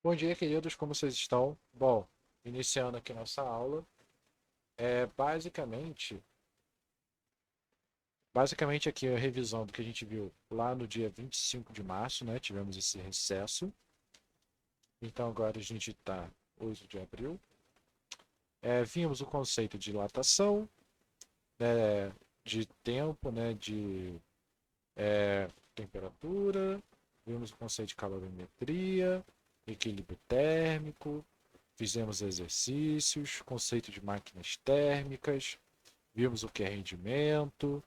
Bom dia, queridos, como vocês estão? Bom, iniciando aqui nossa aula, é basicamente aqui a revisão do que a gente viu lá no dia 25 de março, né? Tivemos esse recesso. Então agora a gente está 8 de abril. Vimos o conceito de dilatação, né, de tempo, né, de temperatura, vimos o conceito de calorimetria, equilíbrio térmico, fizemos exercícios, conceito de máquinas térmicas, vimos o que é rendimento,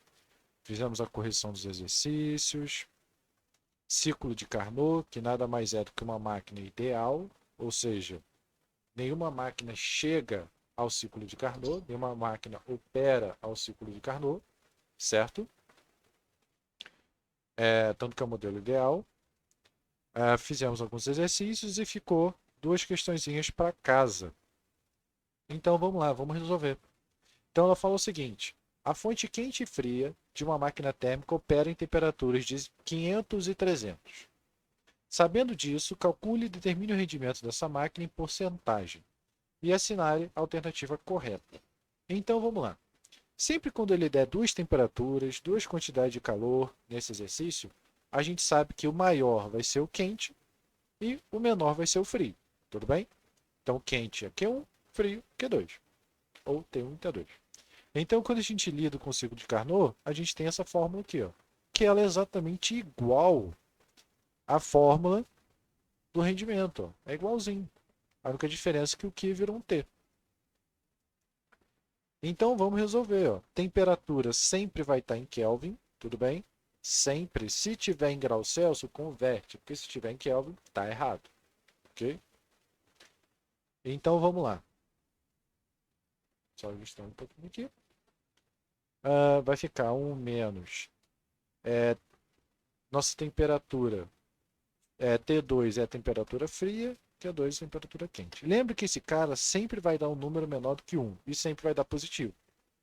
fizemos a correção dos exercícios, ciclo de Carnot, que nada mais é do que uma máquina ideal, ou seja, nenhuma máquina chega ao ciclo de Carnot, nenhuma máquina opera ao ciclo de Carnot, certo? Tanto que é o modelo ideal. Fizemos alguns exercícios e ficou duas questõezinhas para casa. Então vamos lá, vamos resolver. Então ela fala o seguinte: a fonte quente e fria de uma máquina térmica opera em temperaturas de 500 e 300. Sabendo disso, calcule e determine o rendimento dessa máquina em porcentagem e assinale a alternativa correta. Então vamos lá. Sempre quando ele der duas temperaturas, duas quantidades de calor nesse exercício, a gente sabe que o maior vai ser o quente e o menor vai ser o frio. Tudo bem? Então quente é Q1, frio Q2. Ou T1 e T2. Então, quando a gente lida com o ciclo de Carnot, a gente tem essa fórmula aqui, ó, que ela é exatamente igual à fórmula do rendimento. Ó. É igualzinho. A única diferença é que o Q virou um T. Então, vamos resolver. Ó. Temperatura sempre vai estar em Kelvin, tudo bem? Sempre. Se tiver em graus Celsius, converte, porque se tiver em Kelvin, está errado. Ok? Então, vamos lá. Só ajustando um pouquinho aqui. Vai ficar 1 menos. Nossa temperatura T2 é a temperatura fria, T2 é a temperatura quente. Lembre que esse cara sempre vai dar um número menor do que 1 e sempre vai dar positivo.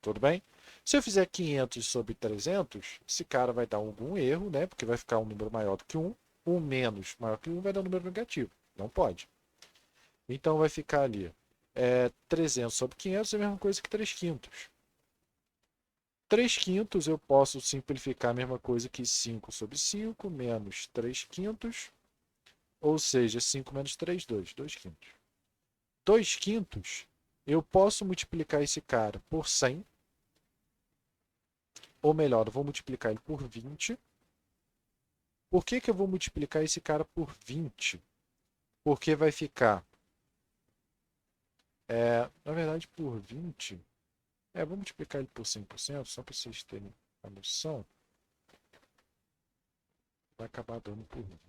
Tudo bem? Se eu fizer 500 sobre 300, esse cara vai dar algum erro, né? Porque vai ficar um número maior do que 1. 1 menos maior que 1 vai dar um número negativo. Não pode. Então vai ficar ali 300 sobre 500 é a mesma coisa que 3 quintos. 3 quintos eu posso simplificar a mesma coisa que 5 sobre 5 menos 3 quintos. Ou seja, 5 menos 3, 2. 2 quintos. 2 quintos, eu posso multiplicar esse cara por 100. Ou melhor, eu vou multiplicar ele por 20. Por que, que eu vou multiplicar esse cara por 20? Porque vai ficar, na verdade, por 20. Vou multiplicar ele por 100%, só para vocês terem a noção. Vai acabar dando por 20.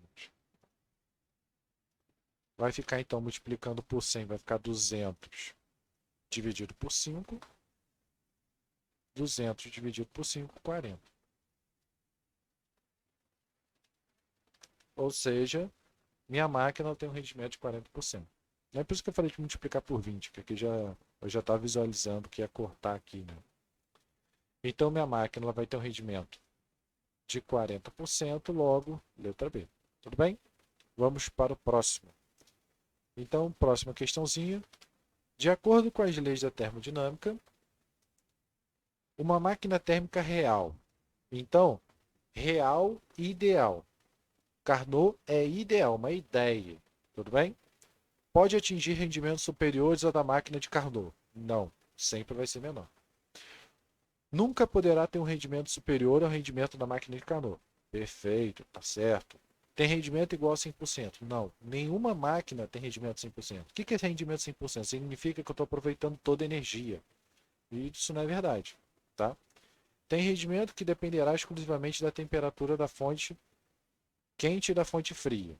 Vai ficar, então, multiplicando por 100, vai ficar 200 dividido por 5. 200 dividido por 5, 40. Ou seja, minha máquina tem um rendimento de 40%. Não é por isso que eu falei de multiplicar por 20, que aqui eu já estava visualizando que ia cortar aqui. Né? Então, minha máquina ela vai ter um rendimento de 40%, logo, letra B. Tudo bem? Vamos para o próximo. Então, próxima questãozinha. De acordo com as leis da termodinâmica, uma máquina térmica real. Então, real e ideal. Carnot é ideal, uma ideia. Tudo bem? Pode atingir rendimentos superiores ao da máquina de Carnot? Não, sempre vai ser menor. Nunca poderá ter um rendimento superior ao rendimento da máquina de Carnot. Perfeito, tá certo. Tem rendimento igual a 100%? Não, nenhuma máquina tem rendimento 100%. O que é rendimento 100%? Significa que eu estou aproveitando toda a energia. E isso não é verdade. Tá? Tem rendimento que dependerá exclusivamente da temperatura da fonte quente e da fonte fria.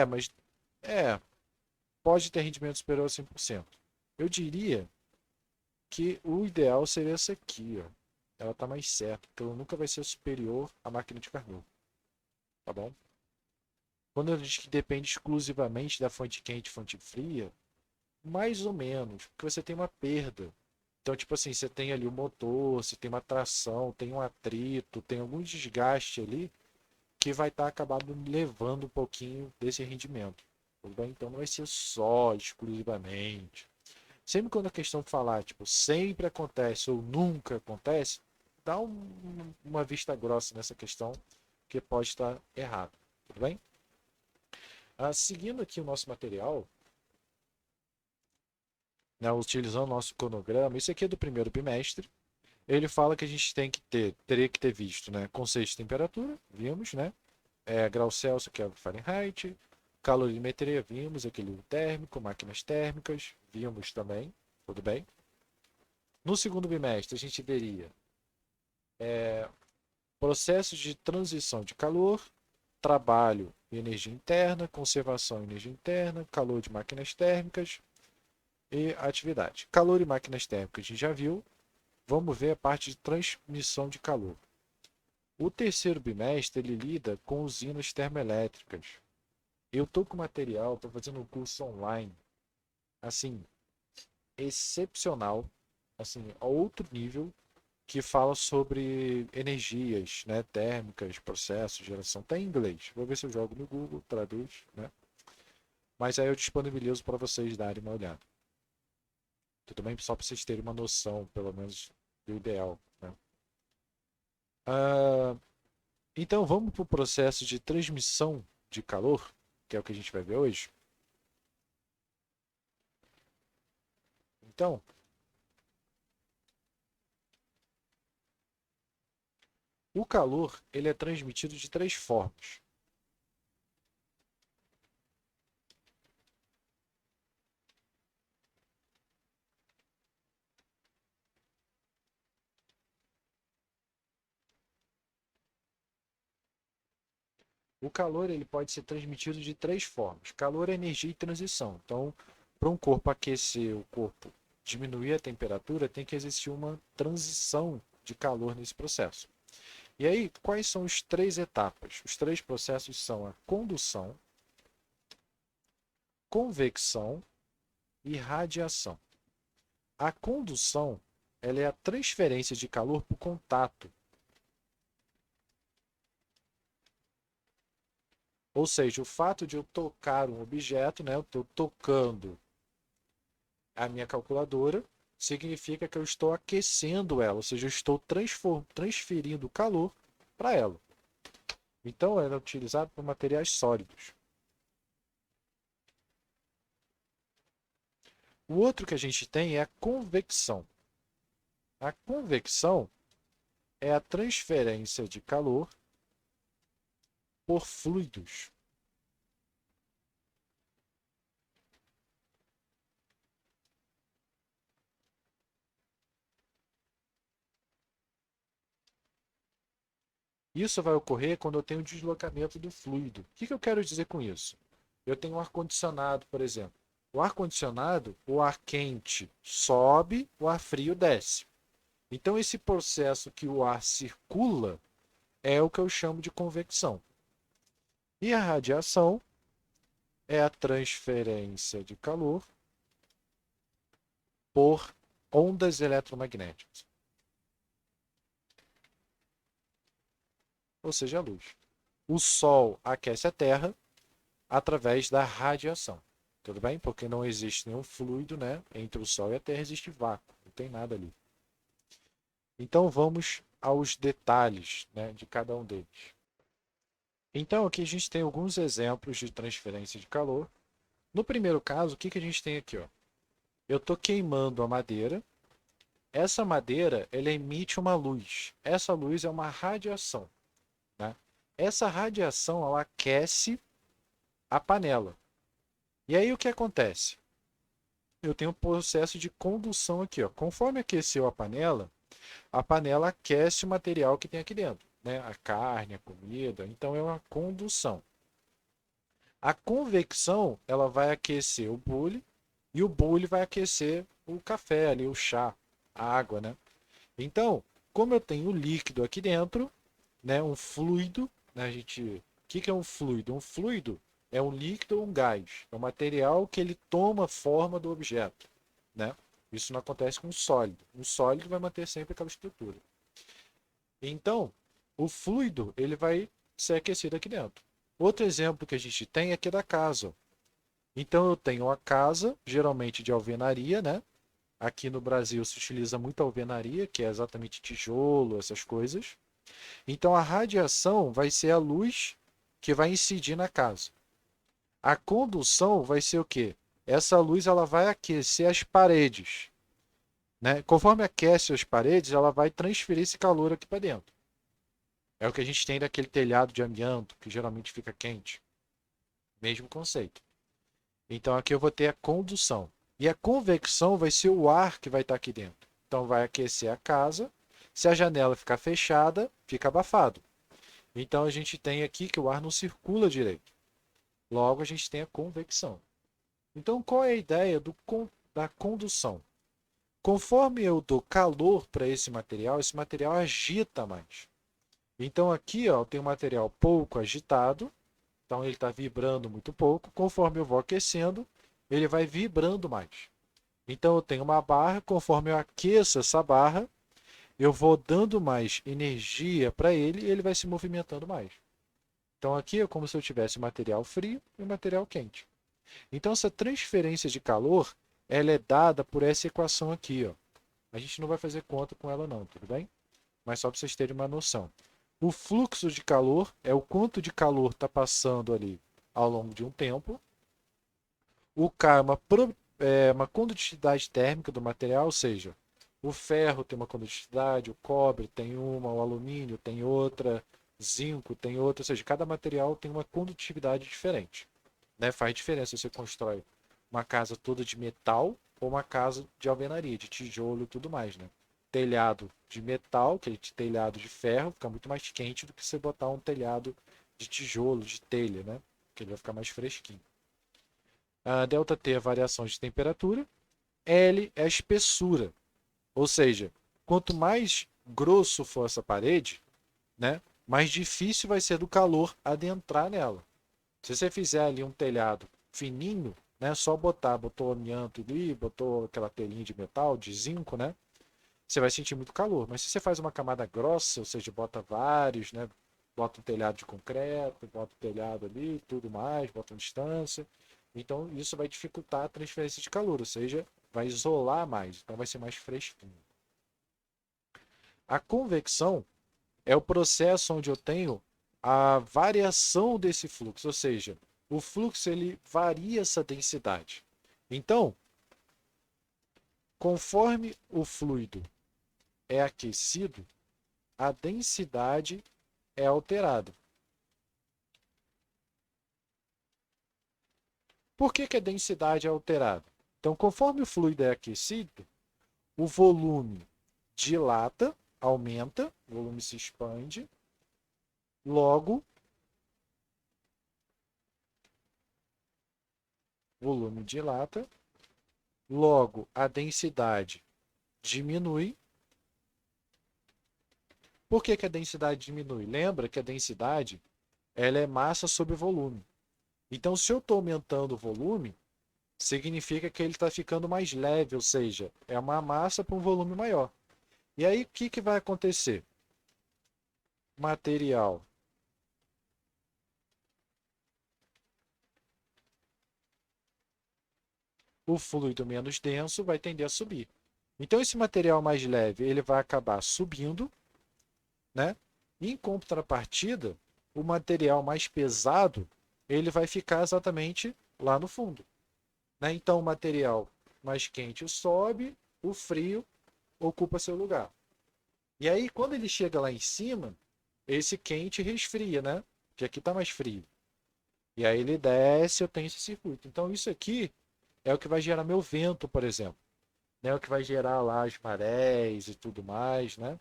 Mas é, pode ter rendimento superior a 100%. Eu diria que o ideal seria essa aqui, ó. Ela está mais certa, porque ela nunca vai ser superior à máquina de Carnot, tá bom? Quando ela diz que depende exclusivamente da fonte quente e fonte fria, mais ou menos, porque você tem uma perda. Então, tipo assim, você tem ali o motor, você tem uma tração, tem um atrito, tem algum desgaste ali que vai estar acabando levando um pouquinho desse rendimento. tudo bem? Então não vai ser só, exclusivamente. Sempre quando a questão falar, tipo, sempre acontece ou nunca acontece, dá uma vista grossa nessa questão, que pode estar errado, tudo bem? Seguindo aqui o nosso material, né, utilizando o nosso cronograma, isso aqui é do primeiro bimestre. Ele fala que a gente teria que ter visto, né, conceito de temperatura, vimos, né, grau Celsius, que é Fahrenheit, calorimetria, vimos, equilíbrio térmico, máquinas térmicas, vimos também, tudo bem? No segundo bimestre, a gente teria processos de transição de calor, trabalho e energia interna, conservação e energia interna, calor de máquinas térmicas e atividade. Calor e máquinas térmicas a gente já viu. Vamos ver a parte de transmissão de calor. O terceiro bimestre ele lida com usinas termoelétricas. Eu estou com material, estou fazendo um curso online, assim, excepcional, assim, a outro nível, que fala sobre energias, né, térmicas, processos, geração. Está em inglês. Vou ver se eu jogo no Google, traduz, né? Mas aí eu disponibilizo para vocês darem uma olhada. Tudo bem? Só para vocês terem uma noção, pelo menos, do ideal, né? Ah, então vamos para o processo de transmissão de calor, que é o que a gente vai ver hoje. Então, o calor ele é transmitido de três formas. O calor ele pode ser transmitido de três formas. Calor é energia e transição. Então, para um corpo aquecer o corpo, diminuir a temperatura, tem que existir uma transição de calor nesse processo. E aí, quais são as três etapas? Os três processos são a condução, convecção e radiação. A condução ela é a transferência de calor por contato. Ou seja, o fato de eu tocar um objeto, né, eu estou tocando a minha calculadora, significa que eu estou aquecendo ela, ou seja, eu estou transferindo calor para ela. Então, ela é utilizada por materiais sólidos. O outro que a gente tem é a convecção. A convecção é a transferência de calor por fluidos. Isso vai ocorrer quando eu tenho deslocamento do fluido. O que eu quero dizer com isso? Eu tenho um ar-condicionado, por exemplo. O ar-condicionado, o ar quente sobe, o ar frio desce. Então, esse processo que o ar circula é o que eu chamo de convecção. E a radiação é a transferência de calor por ondas eletromagnéticas, ou seja, a luz. O Sol aquece a Terra através da radiação. Tudo bem? Porque não existe nenhum fluido, né? Entre o Sol e a Terra existe vácuo, não tem nada ali. Então vamos aos detalhes, né, de cada um deles. Então aqui a gente tem alguns exemplos de transferência de calor. No primeiro caso, o que a gente tem aqui? Ó? Eu estou queimando a madeira. Essa madeira ela emite uma luz. Essa luz é uma radiação. Né? Essa radiação ela aquece a panela. E aí o que acontece? Eu tenho um processo de condução aqui. Ó. Conforme aqueceu a panela aquece o material que tem aqui dentro. Né? A carne, a comida. Então é uma condução. A convecção ela vai aquecer o bule e o bule vai aquecer o café ali, o chá, a água, né? Então, como eu tenho líquido aqui dentro, né, um fluido, né, o que é um fluido? Um fluido é um líquido ou um gás, é um material que ele toma forma do objeto, né? Isso não acontece com um sólido. Um sólido vai manter sempre aquela estrutura. Então, o fluido ele vai ser aquecido aqui dentro. Outro exemplo que a gente tem é aqui da casa. Então eu tenho a casa, geralmente de alvenaria, né? Aqui no Brasil se utiliza muito alvenaria, que é exatamente tijolo, essas coisas. Então a radiação vai ser a luz que vai incidir na casa. A condução vai ser o quê? Essa luz ela vai aquecer as paredes, né? Conforme aquece as paredes, ela vai transferir esse calor aqui para dentro. É o que a gente tem daquele telhado de amianto, que geralmente fica quente. Mesmo conceito. Então aqui eu vou ter a condução. E a convecção vai ser o ar que vai estar aqui dentro. Então vai aquecer a casa. Se a janela ficar fechada, fica abafado. Então a gente tem aqui que o ar não circula direito. Logo a gente tem a convecção. Então qual é a ideia da condução? Conforme eu dou calor para esse material agita mais. Então aqui ó, tem um material pouco agitado, então ele está vibrando muito pouco. Conforme eu vou aquecendo, ele vai vibrando mais. Então eu tenho uma barra, conforme eu aqueço essa barra, eu vou dando mais energia para ele e ele vai se movimentando mais. Então aqui é como se eu tivesse material frio e material quente. Então essa transferência de calor, ela é dada por essa equação aqui, ó. A gente não vai fazer conta com ela não, tudo bem? Mas só para vocês terem uma noção. O fluxo de calor é o quanto de calor está passando ali ao longo de um tempo. O K é uma condutividade térmica do material, ou seja, o ferro tem uma condutividade, o cobre tem uma, o alumínio tem outra, zinco tem outra, ou seja, cada material tem uma condutividade diferente. Né? Faz diferença se você constrói uma casa toda de metal ou uma casa de alvenaria, de tijolo e tudo mais. Né? Telhado de metal, que é de telhado de ferro, fica muito mais quente do que você botar um telhado de tijolo, de telha, né? Que ele vai ficar mais fresquinho. A ΔT é a variação de temperatura, L é a espessura, ou seja, quanto mais grosso for essa parede, né, mais difícil vai ser do calor adentrar nela. Se você fizer ali um telhado fininho, né, só botou amianto ali, botou aquela telinha de metal, de zinco, né, você vai sentir muito calor. Mas se você faz uma camada grossa, ou seja, bota vários, né, bota um telhado de concreto, bota um telhado ali, tudo mais, bota uma distância, então isso vai dificultar a transferência de calor, ou seja, vai isolar mais, então vai ser mais fresquinho. A convecção é o processo onde eu tenho a variação desse fluxo, ou seja, o fluxo ele varia essa densidade. Então, conforme o fluido é aquecido, a densidade é alterada. Por que a densidade é alterada? Então, conforme o fluido é aquecido, o volume dilata, aumenta, o volume se expande, logo, volume dilata, logo a densidade diminui. Por que a densidade diminui? Lembra que a densidade ela é massa sobre volume. Então, se eu estou aumentando o volume, significa que ele está ficando mais leve, ou seja, é uma massa para um volume maior. E aí, o que vai acontecer? Material o fluido menos denso vai tender a subir. Então, esse material mais leve ele vai acabar subindo, né? Em contrapartida, o material mais pesado ele vai ficar exatamente lá no fundo. Né? Então, o material mais quente sobe, o frio ocupa seu lugar. E aí, quando ele chega lá em cima, esse quente resfria, né? Que aqui está mais frio. E aí ele desce, eu tenho esse circuito. Então, isso aqui é o que vai gerar meu vento, por exemplo. Né? O que vai gerar lá as marés e tudo mais, né?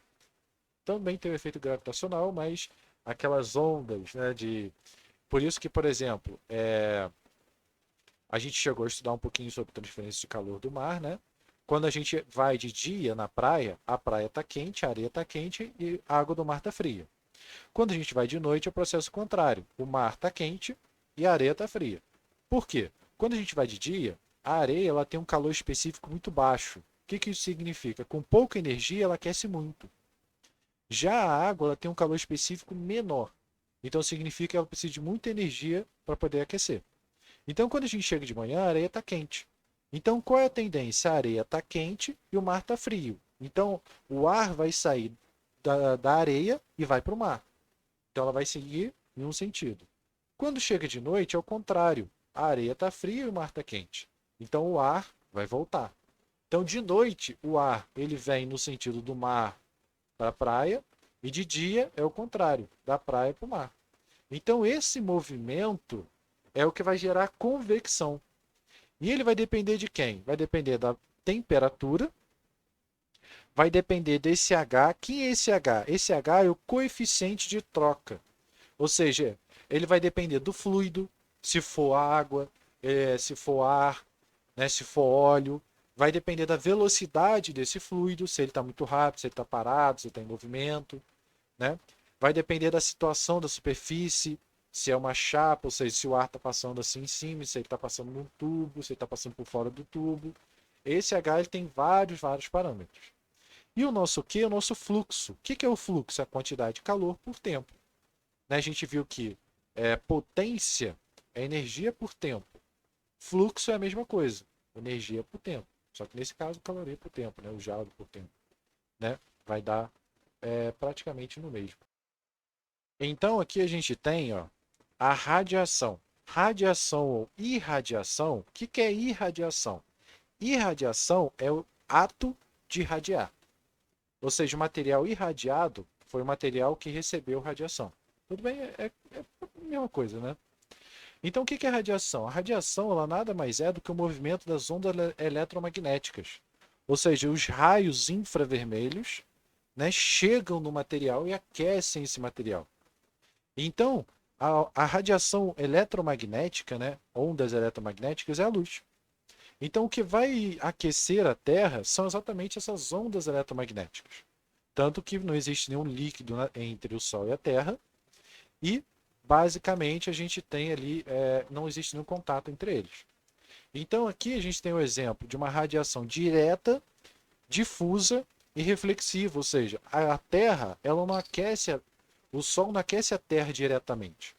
Também tem o efeito gravitacional, mas aquelas ondas, né? Por isso que, por exemplo, a gente chegou a estudar um pouquinho sobre transferência de calor do mar, né? Quando a gente vai de dia na praia, a praia está quente, a areia está quente e a água do mar está fria. Quando a gente vai de noite, é o processo contrário. O mar está quente e a areia está fria. Por quê? Quando a gente vai de dia, a areia ela tem um calor específico muito baixo. O que isso significa? Com pouca energia, ela aquece muito. Já a água ela tem um calor específico menor. Então significa que ela precisa de muita energia para poder aquecer. Então, quando a gente chega de manhã, a areia está quente. Então, qual é a tendência? A areia está quente e o mar está frio. Então, o ar vai sair da areia e vai para o mar. Então, ela vai seguir em um sentido. Quando chega de noite, é o contrário. A areia está fria e o mar está quente. Então, o ar vai voltar. Então, de noite, o ar ele vem no sentido do mar para a praia e de dia é o contrário, da praia para o mar. Então, esse movimento é o que vai gerar convecção. E ele vai depender de quem? Vai depender da temperatura, vai depender desse H. Quem é esse H? Esse H é o coeficiente de troca. Ou seja, ele vai depender do fluido, se for água, se for ar, né, se for óleo. Vai depender da velocidade desse fluido, se ele está muito rápido, se ele está parado, se ele está em movimento. Né? Vai depender da situação da superfície, se é uma chapa, ou seja, se o ar está passando assim em cima, se ele está passando num tubo, se ele está passando por fora do tubo. Esse H ele tem vários parâmetros. E o nosso Q é o nosso fluxo. O que é o fluxo? É a quantidade de calor por tempo. Né? A gente viu que potência é energia por tempo. Fluxo é a mesma coisa, energia por tempo. Só que nesse caso, caloria por tempo, né? O joule por tempo. Né? Vai dar praticamente no mesmo. Então aqui a gente tem ó, a radiação. Radiação ou irradiação. O que é irradiação? Irradiação é o ato de irradiar. Ou seja, o material irradiado foi o material que recebeu radiação. Tudo bem? É a mesma coisa, né? Então o que é radiação? A radiação ela nada mais é do que o movimento das ondas eletromagnéticas. Ou seja, os raios infravermelhos, né, chegam no material e aquecem esse material. Então, a radiação eletromagnética, né, ondas eletromagnéticas, é a luz. Então, o que vai aquecer a Terra são exatamente essas ondas eletromagnéticas. Tanto que não existe nenhum líquido entre o Sol e a Terra, e basicamente a gente tem ali, não existe nenhum contato entre eles. Então, aqui a gente tem o exemplo de uma radiação direta, difusa e reflexiva, ou seja, a Terra ela não aquece, o Sol não aquece a Terra diretamente.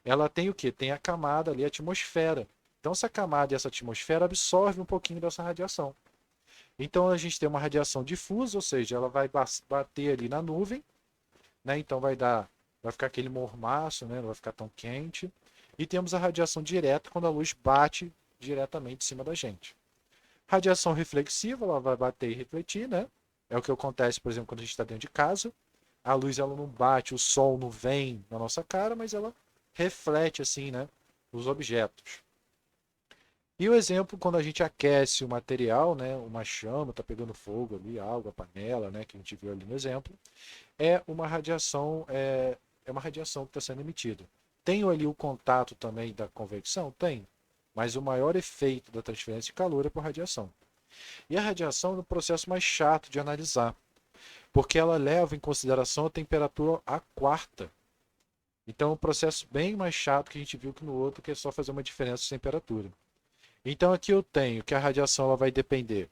Ela tem o que? Tem a camada ali, a atmosfera. Então essa camada e essa atmosfera absorve um pouquinho dessa radiação. Então a gente tem uma radiação difusa, ou seja, ela vai bater ali na nuvem, né? Então vai ficar aquele mormaço, né? Não vai ficar tão quente. E temos a radiação direta quando a luz bate diretamente em cima da gente. Radiação reflexiva, ela vai bater e refletir, né? É o que acontece, por exemplo, quando a gente está dentro de casa. A luz ela não bate, o sol não vem na nossa cara, mas ela reflete assim, né, os objetos. E o exemplo quando a gente aquece o material, né, uma chama está pegando fogo ali, água, panela, né, que a gente viu ali no exemplo, é uma radiação, é uma radiação que está sendo emitida. Tem ali o contato também da convecção? Tem. Mas o maior efeito da transferência de calor é por radiação. E a radiação é um processo mais chato de analisar, porque ela leva em consideração a temperatura a quarta. Então é um processo bem mais chato que a gente viu que no outro, que é só fazer uma diferença de temperatura. Então aqui eu tenho que a radiação ela vai depender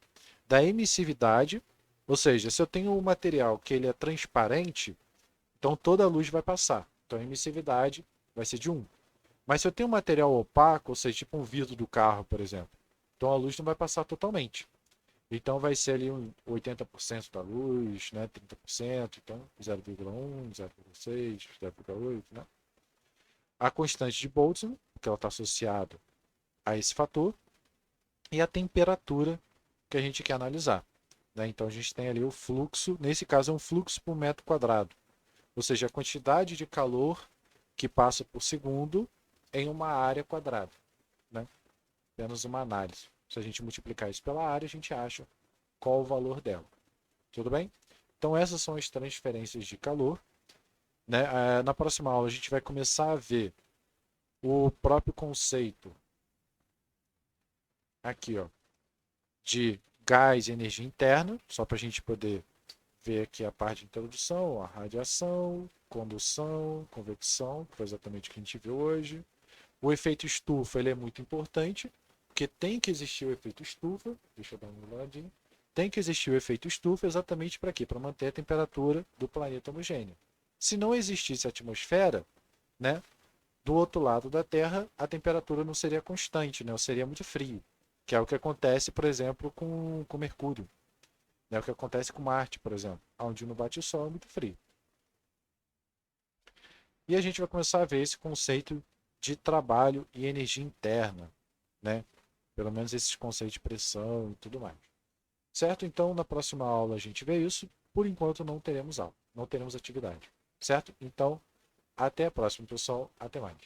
da emissividade, ou seja, se eu tenho um material que ele é transparente, então toda a luz vai passar. Então a emissividade vai ser de 1. Mas se eu tenho um material opaco, ou seja, tipo um vidro do carro, por exemplo, então a luz não vai passar totalmente. Então vai ser ali 80% da luz, né, 30%, então 0,1, 0,6, 0,8, né? A constante de Boltzmann, que ela está associada a esse fator, e a temperatura que a gente quer analisar. Né? Então a gente tem ali o fluxo, nesse caso é um fluxo por metro quadrado, ou seja, a quantidade de calor que passa por segundo em uma área quadrada. Né? Apenas uma análise. Se a gente multiplicar isso pela área, a gente acha qual o valor dela. Tudo bem? Então essas são as transferências de calor. Né? Na próxima aula a gente vai começar a ver o próprio conceito aqui, ó, de gás e energia interna, só para a gente poder ver aqui a parte de introdução, a radiação, condução, convecção, que foi exatamente o que a gente viu hoje. O efeito estufa ele é muito importante, porque tem que existir o efeito estufa. Deixa eu dar uma olhadinha. Tem que existir o efeito estufa exatamente para quê? Para manter a temperatura do planeta homogêneo. Se não existisse a atmosfera, né, Do outro lado da Terra, a temperatura não seria constante, né? Ou seria muito frio, que é o que acontece, por exemplo, com Mercúrio, né? O que acontece com Marte, por exemplo, onde não bate o Sol é muito frio. E a gente vai começar a ver esse conceito de trabalho e energia interna, né? Pelo menos esses conceitos de pressão e tudo mais. Certo? Então, na próxima aula a gente vê isso. Por enquanto não teremos aula, não teremos atividade. Certo? Então, até a próxima, pessoal. Até mais.